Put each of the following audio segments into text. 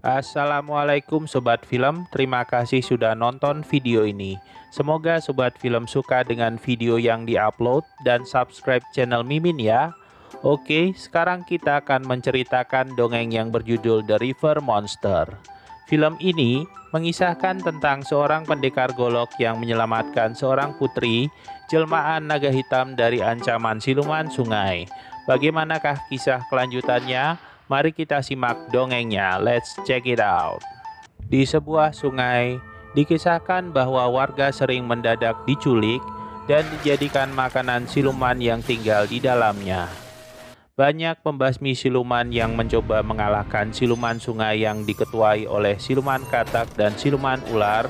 Assalamualaikum Sobat Film, terima kasih sudah nonton video ini. Semoga Sobat Film suka dengan video yang diupload dan subscribe channel Mimin ya. Oke, sekarang kita akan menceritakan dongeng yang berjudul The River Monster. Film ini mengisahkan tentang seorang pendekar golok yang menyelamatkan seorang putri jelmaan naga hitam dari ancaman siluman sungai. Bagaimanakah kisah kelanjutannya? Mari kita simak dongengnya, let's check it out. Di sebuah sungai, dikisahkan bahwa warga sering mendadak diculik dan dijadikan makanan siluman yang tinggal di dalamnya. Banyak pembasmi siluman yang mencoba mengalahkan siluman sungai yang diketuai oleh siluman katak dan siluman ular,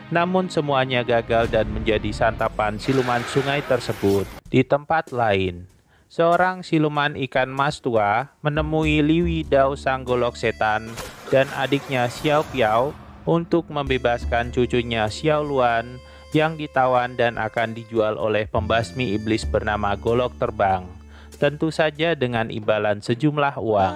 namun semuanya gagal dan menjadi santapan siluman sungai tersebut. Di tempat lain, seorang siluman ikan mas tua menemui Liwi Dao sang golok setan dan adiknya Xiao Piao untuk membebaskan cucunya Xiao Luan yang ditawan dan akan dijual oleh pembasmi iblis bernama Golok Terbang, tentu saja dengan imbalan sejumlah uang.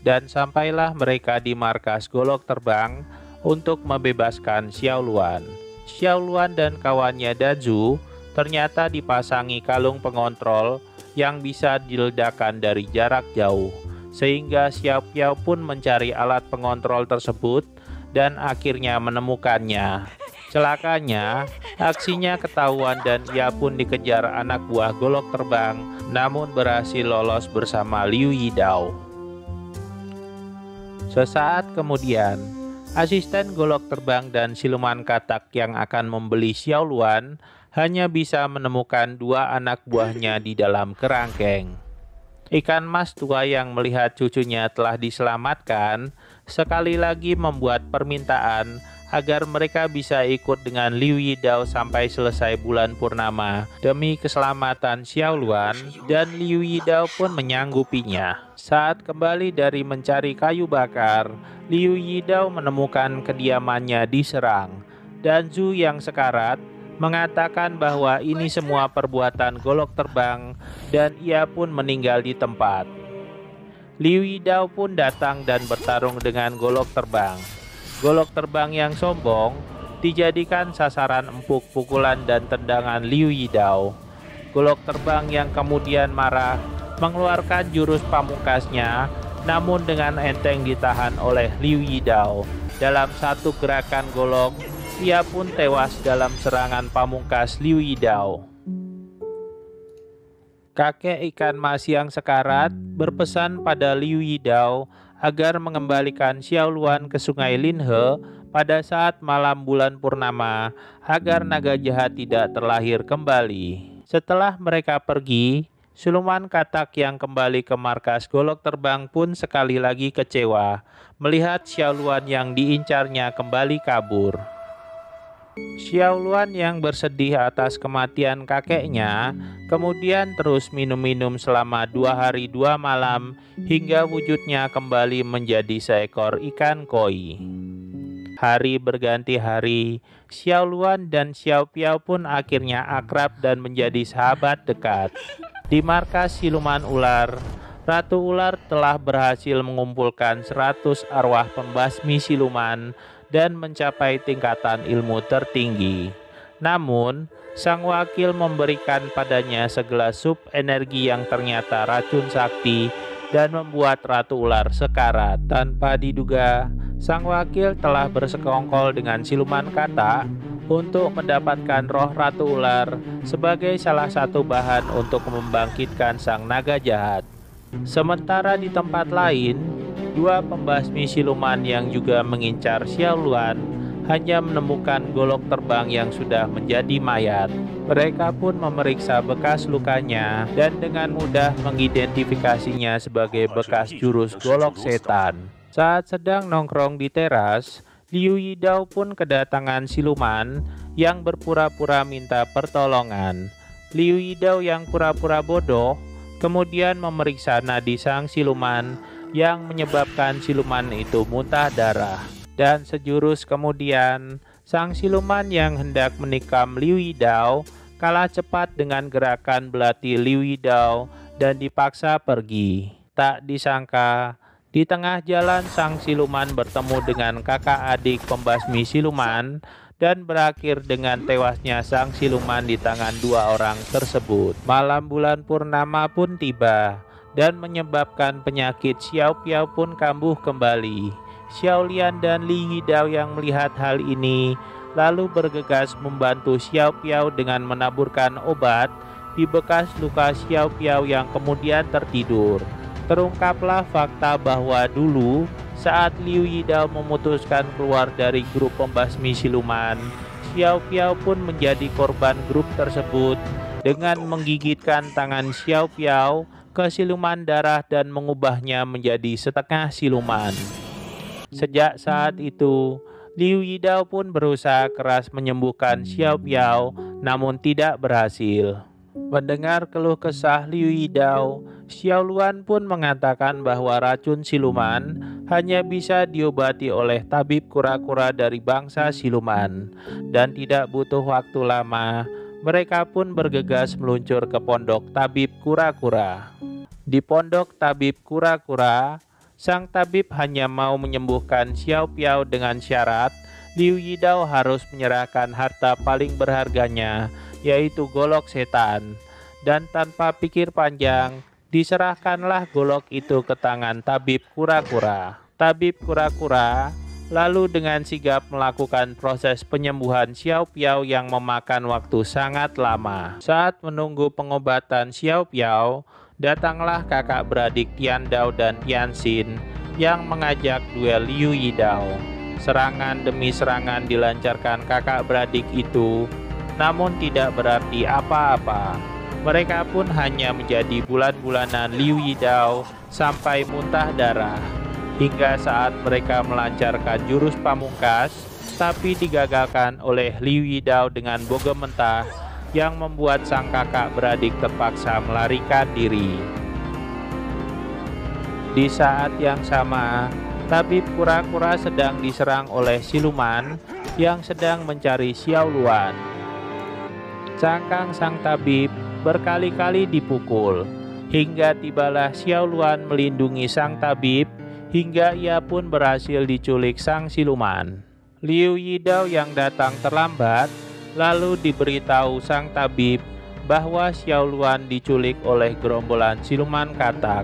Dan sampailah mereka di markas Golok Terbang untuk membebaskan Xiao Luan. Xiao Luan dan kawannya Dazu ternyata dipasangi kalung pengontrol yang bisa diledakkan dari jarak jauh, sehingga Xiao Piao pun mencari alat pengontrol tersebut dan akhirnya menemukannya. Celakanya, aksinya ketahuan dan ia pun dikejar anak buah Golok Terbang, namun berhasil lolos bersama Liu Yidao. Sesaat kemudian, asisten Golok Terbang dan siluman katak yang akan membeli Xiao Luan hanya bisa menemukan dua anak buahnya di dalam kerangkeng. Ikan mas tua yang melihat cucunya telah diselamatkan sekali lagi membuat permintaan agar mereka bisa ikut dengan Liu Yidao sampai selesai bulan purnama demi keselamatan Xiao Luan, dan Liu Yidao pun menyanggupinya. Saat kembali dari mencari kayu bakar, Liu Yidao menemukan kediamannya diserang, dan Zhu yang sekarat mengatakan bahwa ini semua perbuatan Golok Terbang dan ia pun meninggal di tempat. Liu Yidao pun datang dan bertarung dengan Golok Terbang. Golok Terbang yang sombong dijadikan sasaran empuk pukulan dan tendangan Liu Yidao. Golok Terbang yang kemudian marah mengeluarkan jurus pamungkasnya, namun dengan enteng ditahan oleh Liu Yidao. Dalam satu gerakan golok, ia pun tewas dalam serangan pamungkas Liu Yidao. Kakek ikan mas yang sekarat berpesan pada Liu Yidao agar mengembalikan Xiao Luan ke sungai Linhe pada saat malam bulan purnama agar naga jahat tidak terlahir kembali. Setelah mereka pergi, siluman katak yang kembali ke markas Golok Terbang pun sekali lagi kecewa melihat Xiao Luan yang diincarnya kembali kabur. Xiao Luan yang bersedih atas kematian kakeknya kemudian terus minum-minum selama 2 hari 2 malam hingga wujudnya kembali menjadi seekor ikan koi. Hari berganti hari, Xiao Luan dan Xiao Piao pun akhirnya akrab dan menjadi sahabat dekat. Di markas siluman ular, Ratu Ular telah berhasil mengumpulkan 100 arwah pembasmi siluman dan mencapai tingkatan ilmu tertinggi. Namun, sang wakil memberikan padanya segelas sup energi yang ternyata racun sakti dan membuat Ratu Ular sekarat. Tanpa diduga, sang wakil telah bersekongkol dengan siluman katak untuk mendapatkan roh Ratu Ular sebagai salah satu bahan untuk membangkitkan sang naga jahat. Sementara di tempat lain, dua pembasmi siluman yang juga mengincar Xiao Luan hanya menemukan Golok Terbang yang sudah menjadi mayat. Mereka pun memeriksa bekas lukanya dan dengan mudah mengidentifikasinya sebagai bekas jurus Golok Setan. Saat sedang nongkrong di teras, Liu Yidao pun kedatangan siluman yang berpura-pura minta pertolongan. Liu Yidao yang pura-pura bodoh kemudian memeriksa nadi sang siluman yang menyebabkan siluman itu muntah darah. Dan sejurus kemudian, sang siluman yang hendak menikam Liu Yidao kalah cepat dengan gerakan belati Liu Yidao dan dipaksa pergi. Tak disangka, Di tengah jalan, sang siluman bertemu dengan kakak adik pembasmi siluman dan berakhir dengan tewasnya sang siluman di tangan dua orang tersebut. Malam bulan purnama pun tiba dan menyebabkan penyakit Xiao Piao pun kambuh kembali. Xiao Lian dan Li Yidao yang melihat hal ini lalu bergegas membantu Xiao Piao dengan menaburkan obat di bekas luka Xiao Piao yang kemudian tertidur. Terungkaplah fakta bahwa dulu saat Liu Yidao memutuskan keluar dari grup pembasmi siluman, Xiao Piao pun menjadi korban grup tersebut dengan menggigitkan tangan Xiao Piao ke siluman darah dan mengubahnya menjadi setengah siluman. Sejak saat itu, Liu Yidao pun berusaha keras menyembuhkan Xiao Piao, namun tidak berhasil. Mendengar keluh kesah Liu Yidao, Xiao Luan pun mengatakan bahwa racun siluman hanya bisa diobati oleh tabib kura-kura dari bangsa siluman, dan tidak butuh waktu lama, mereka pun bergegas meluncur ke pondok tabib kura-kura. Di pondok tabib kura-kura, sang tabib hanya mau menyembuhkan Xiao Piao dengan syarat Liu Yidao harus menyerahkan harta paling berharganya, yaitu golok setan. Dan tanpa pikir panjang, diserahkanlah golok itu ke tangan tabib kura-kura. Tabib kura-kura lalu dengan sigap melakukan proses penyembuhan Xiao Piao yang memakan waktu sangat lama. Saat menunggu pengobatan Xiao Piao, datanglah kakak beradik Tian Dao dan Tian Xin yang mengajak duel Liu Yidao. Serangan demi serangan dilancarkan kakak beradik itu, namun tidak berarti apa-apa. Mereka pun hanya menjadi bulan-bulanan Liu Yidao sampai muntah darah. Hingga saat mereka melancarkan jurus pamungkas, tapi digagalkan oleh Liu Yidao dengan bogem mentah yang membuat sang kakak beradik terpaksa melarikan diri. Di saat yang sama, tabib kura-kura sedang diserang oleh siluman yang sedang mencari Xiao Luan. Cangkang sang tabib berkali-kali dipukul, hingga tibalah Xiao Luan melindungi sang tabib, hingga ia pun berhasil diculik sang siluman. Liu Yidao yang datang terlambat, lalu diberitahu sang tabib bahwa Xiao Luan diculik oleh gerombolan siluman katak.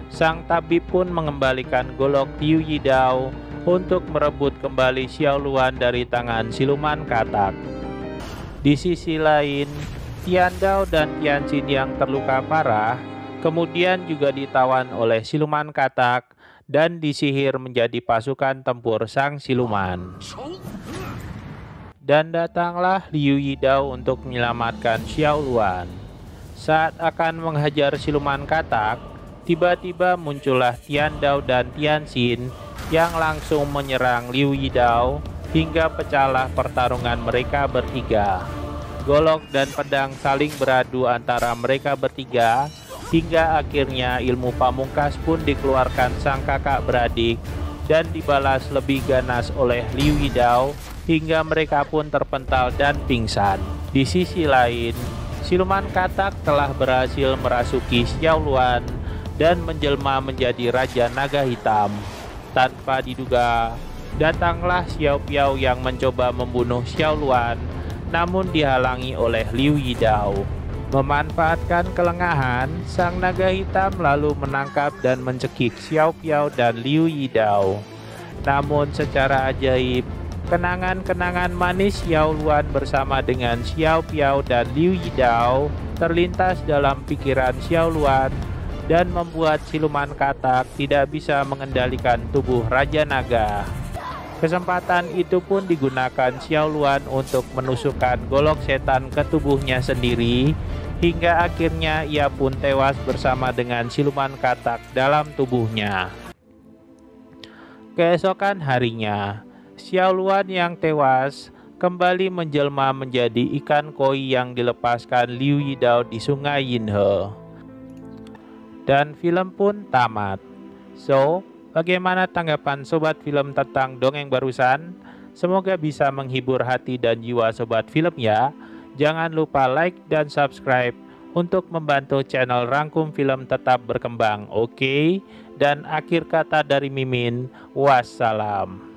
Sang tabib pun mengembalikan golok Liu Yidao untuk merebut kembali Xiao Luan dari tangan siluman katak. Di sisi lain, Tian Dao dan Tian Xin yang terluka parah kemudian juga ditawan oleh siluman katak dan disihir menjadi pasukan tempur sang siluman. Dan datanglah Liu Yidao untuk menyelamatkan Xiao Luan. Saat akan menghajar siluman katak, tiba-tiba muncullah Tian Dao dan Tian Xin yang langsung menyerang Liu Yidao hingga pecahlah pertarungan mereka bertiga. Golok dan pedang saling beradu antara mereka bertiga, hingga akhirnya ilmu pamungkas pun dikeluarkan sang kakak beradik dan dibalas lebih ganas oleh Liu Yidao hingga mereka pun terpental dan pingsan. Di sisi lain, siluman katak telah berhasil merasuki Xiao Luan dan menjelma menjadi Raja Naga Hitam. Tanpa diduga, datanglah Xiao Piao yang mencoba membunuh Xiao Luan, namun dihalangi oleh Liu Yidao. Memanfaatkan kelengahan, sang naga hitam lalu menangkap dan mencekik Xiao Piao dan Liu Yidao. Namun secara ajaib, kenangan-kenangan manis Xiao Luan bersama dengan Xiao Piao dan Liu Yidao terlintas dalam pikiran Xiao Luan dan membuat siluman katak tidak bisa mengendalikan tubuh Raja Naga. Kesempatan itu pun digunakan Xiao Luan untuk menusukkan golok setan ke tubuhnya sendiri, hingga akhirnya ia pun tewas bersama dengan siluman katak dalam tubuhnya. Keesokan harinya, Xiao Luan yang tewas kembali menjelma menjadi ikan koi yang dilepaskan Liu Yidao di sungai Yinhe. Dan film pun tamat. So, bagaimana tanggapan sobat film tentang dongeng barusan? Semoga bisa menghibur hati dan jiwa sobat film ya. Jangan lupa like dan subscribe untuk membantu channel Rangkum Film tetap berkembang, oke? Dan akhir kata dari Mimin, wassalam.